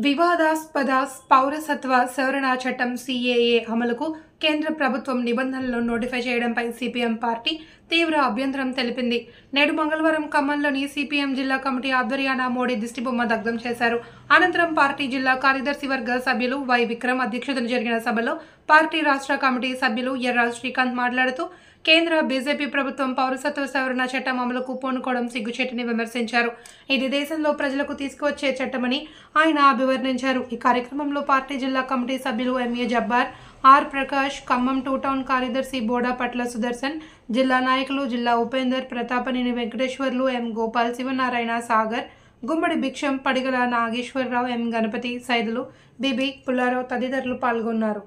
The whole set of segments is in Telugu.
వివాదాస్పద పౌరసత్వ సవరణ చట్టం సీఏఏ అమలుకు కేంద్ర ప్రభుత్వం నిబంధనలను నోటిఫై చేయడంపై సిపిఎం పార్టీ తీవ్ర అభ్యంతరం తెలిపింది. నేడు మంగళవారం ఖమ్మంలోని సిపిఎం జిల్లా కమిటీ ఆధ్వర్యాన మోడీ దిష్టిబొమ్మ దగ్ధం చేశారు. అనంతరం పార్టీ జిల్లా కార్యదర్శి వర్గ సభ్యులు వై విక్రమ్ అధ్యక్షతన జరిగిన సభలో పార్టీ రాష్ట్ర కమిటీ సభ్యులు ఎర్రా శ్రీకాంత్ మాట్లాడుతూ కేంద్ర బీజేపీ ప్రభుత్వం పౌరసత్వ సవరణ చట్టం అమలుకు పూనుకోవడం సిగ్గుచేటని విమర్శించారు. ఇది దేశంలో ప్రజలకు తీసుకువచ్చే చట్టమని ఆయన అభివర్ణించారు. ఈ కార్యక్రమంలో పార్టీ జిల్లా కమిటీ సభ్యులు M A Jabbar, R Prakash, Khammam 2 town కార్యదర్శి బోడా పట్ల సుదర్శన్, జిల్లా నాయకులు జిల్లా ఉపేందర్, ప్రతాపనేని వెంకటేశ్వర్లు, ఎం గోపాల్, శివనారాయణ, సాగర్, గుమ్మడి భిక్షం, పడిగల నాగేశ్వరరావు, ఎం గణపతి, సైదులు, బిబి, పుల్లారావు తదితరులు పాల్గొన్నారు.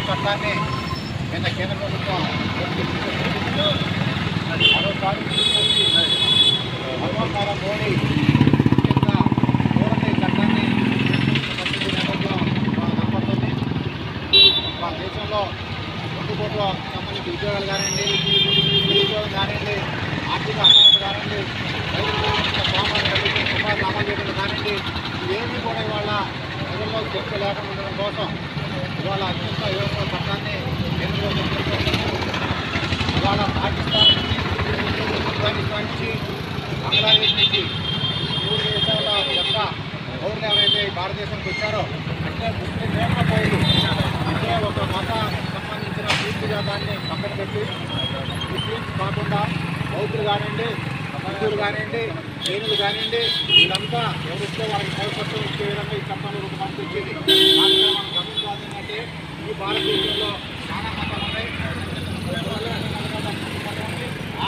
చట్టాన్ని నిన్న కేంద్ర ప్రభుత్వం మరోసారి మోడీ ముఖ్యంగా చూడండి చట్టాన్ని కనపడుతుంది. మన దేశంలో 2 కోట్ల సంబంధించి ఉద్యోగాలు కానివ్వండి, నిరుద్యోగం కానివ్వండి, ఆర్థిక అసమానత కానివ్వండి, రైతులు అమలు చేయడం కానివ్వండి, ఇవేమీ కూడా ఇవాళ ప్రజల్లో చర్చ లేకుండా ఉండడం కోసం ఇవాళ అత్యంత యువత చట్టాన్ని కేంద్ర ప్రభుత్వం ఇవాళ పాకిస్తాన్ నుంచి, ఆఫ్ఘనిస్తాన్ నుంచి, బంగ్లాదేశ్ నుంచి 3 దేశాల యొక్క పౌరులు ఎవరైతే భారతదేశానికి వచ్చారో అంటే పోయింది. అంటే ఒక మతానికి సంబంధించిన పూర్తిగా దాన్ని పక్కన పెట్టి ముస్లిమ్స్ కాకుండా బౌద్ధులు కానివ్వండి, హిందువులు కానివ్వండి, జైనులు కానివ్వండి, వీళ్ళంతా ఎవరిస్తే వాళ్ళకి పౌరసత్వం ఇచ్చే విధంగా ఈ చట్టంలో రూపొందించి వచ్చింది. మనం గమనించాల్సి ఏంటంటే ఈ భారతదేశంలో చాలా మతాలు ఉన్నాయి. ఆ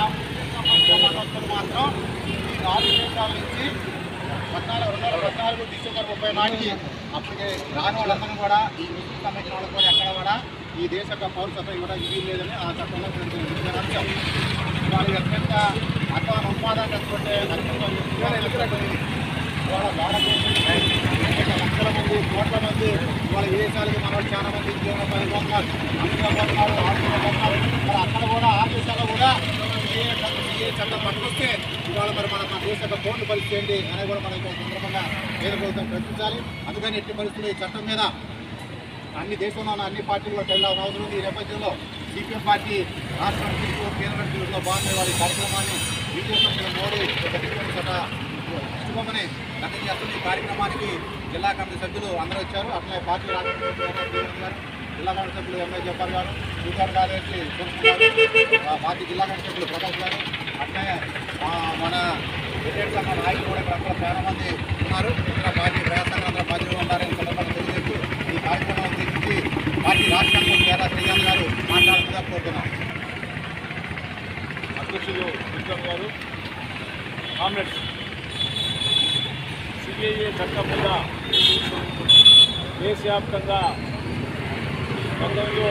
మతస్థులు మాత్రం ఈ 4 దేశాల నుంచి 2014 డిసెంబర్ 30 నాటికి అప్పటికే రాని వాళ్ళందరూ కూడా ఈ ముస్లిం సంబంధించిన వాళ్ళకి కూడా ఎక్కడ కూడా ఈ దేశ యొక్క పౌరసత్వం ఇవ్వడానికి వీలు లేదని ఆ చట్టంలో అంశం. వాళ్ళ అత్యంత మత ఉన్మాదాన్ని తెచ్చుకుంటే ఇవాళ భారతదేశంలో లక్షల మంది, కోట్ల మంది ఇవాళ విదేశాలకి మన వాళ్ళు చాలా మంది ఉద్యోగం పడిపోతున్నారు, అమెరికా పోతున్నారు, ఆస్ట్రేలియా పోతున్నారు. మరి అక్కడ కూడా ఆ దేశాల్లో కూడా ఏ చట్టం పట్టుకొస్తే ఇవాళ మరి మన దేశ యొక్క పౌరులు పరిస్థితి ఏంటి అనేది కూడా మనకి సందర్భంగా కేంద్ర ప్రభుత్వం ప్రశ్నించాలి. అందుకని ఎట్టి పరిస్థితులు ఈ చట్టం మీద అన్ని దేశంలో ఉన్న అన్ని పార్టీలు కూడా వెళ్ళాల్సిన అవసరం ఉంది. ఈ నేపథ్యంలో సిపిఎం పార్టీ రాష్ట్ర కేంద్ర కమిటీలో భాగంగా వాళ్ళ కార్యక్రమాన్ని బీజేపీ మోడీ ఇష్టమని దగ్ధం చేస్తున్న ఈ కార్యక్రమానికి జిల్లా కమిటీ సభ్యులు అందరూ వచ్చారు. అట్లే పార్టీ రాష్ట్ర జిల్లా కమిటీ సభ్యులు ఎంఐ జబ్బార్ గారు, సూర్యార్ కార్యదర్శి పార్టీ జిల్లా కమిటీ సభ్యులు ప్రకాష్ గారు, అట్లే మన రిటైర్డ్ సంఘ నాయకులు కూడా ఇక్కడ చాలా మంది ఉన్నారు. ఇక్కడ పార్టీ ప్రయాసంగా అందరూ బాధ్యతగా ఉండాలని సందర్భంగా తెలియజేస్తూ ఈ కార్యక్రమం గురించి పార్టీ రాష్ట్ర కమిటీ ఎర్రా శ్రీకాంత్ గారు మాట్లాడుతుందా కోరుతున్నాం. అధ్యక్షులు విక్రమ్ గారు, కామ్రేడ్స్, సిఏఏ చట్టం మీద దేశవ్యాప్తంగా గతంలో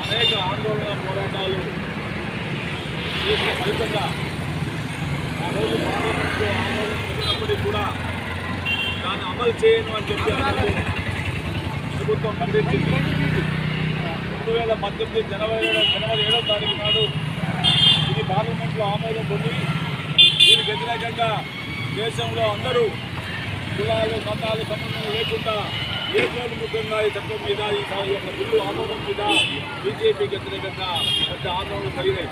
అనేక ఆందోళన పోరాటాలు చేసిన ఫలితంగా ఆ రోజు పార్లమెంట్లో ఆందోళన జరిగినప్పటికీ కూడా దాన్ని అమలు చేయను అని చెప్పి ప్రభుత్వం ఖండించింది. 2018 జనవరి 7వ తారీఖు నాడు ఇది పార్లమెంట్లో ఆమోదం పొంది దీనికి వ్యతిరేకంగా దేశంలో అందరూ కులాలు మతాలు సంబంధం లేకుండా ఏ ముఖ్యంగా ఈ చట్టం మీద ఈ యొక్క బిల్లు ఆమోదం మీద బీజేపీకి వ్యతిరేకంగా పెద్ద ఆందోళనలు కలిగినాయి.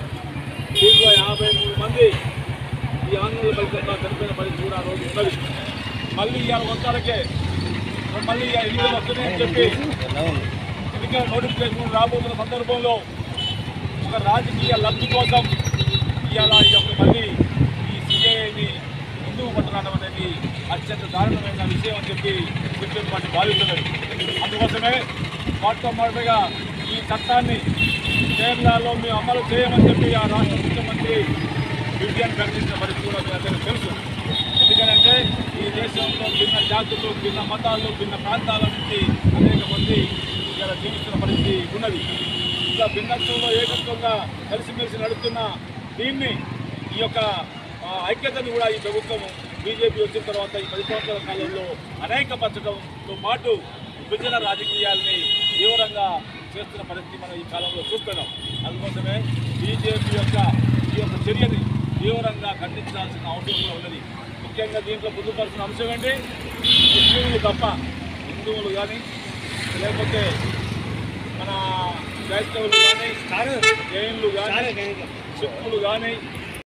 దీంట్లో 53 మంది ఈ ఆందోళన ఫలితంగా చనిపోయిన పరిస్థితి కూడా రోజు ఉన్నది. మళ్ళీ ఇవాళ వంతాలకే మళ్ళీ ఎన్నికలు వస్తున్నాయని చెప్పి ఎన్నికల నోటిఫికేషన్ రాబోతున్న సందర్భంలో ఒక రాజకీయ లబ్ధి కోసం ఇవాళ ఈ యొక్క మళ్ళీ ఈ సిఏని ముందుకు పట్టడం అనేది అత్యంత దారుణమైన విషయం అని చెప్పి సుప్రీం కోర్టు భావిస్తున్నది. అందుకోసమే మొట్టమొదటిగా ఈ చట్టాన్ని కేరళలో మేము అమలు చేయమని చెప్పి ఆ రాష్ట్ర ముఖ్యమంత్రి విజయాన్ని ప్రకటించిన పరిస్థితి కూడా మీ అందరికీ తెలుసు. ఎందుకంటే ఈ దేశంలో భిన్న జాతులు, భిన్న మతాలు, భిన్న ప్రాంతాల నుంచి అనేక మంది ఇలా జీవిస్తున్న పరిస్థితి ఉన్నది. ఇంకా భిన్నత్వంలో ఏకత్వంగా కలిసిమెలిసి నడుస్తున్న దీన్ని ఈ యొక్క ఐక్యతను కూడా ఈ ప్రభుత్వం బీజేపీ వచ్చిన తర్వాత ఈ 10 సంవత్సరాల కాలంలో అనేకపరచడంతో పాటు విభజన రాజకీయాల్ని తీవ్రంగా చేస్తున్న పరిస్థితి మనం ఈ కాలంలో చూస్తున్నాం. అందుకోసమే బీజేపీ యొక్క ఈ యొక్క చర్యని తీవ్రంగా ఖండించాల్సిన అవసరం ఉన్నది. ముఖ్యంగా దీంట్లో పొందుపరిచిన అంశం ఏంటి, హిందువులు తప్ప హిందువులు కానీ లేకపోతే మన క్రైస్తవులు కానీ జైన్లు కానీ సిక్కులు కానీ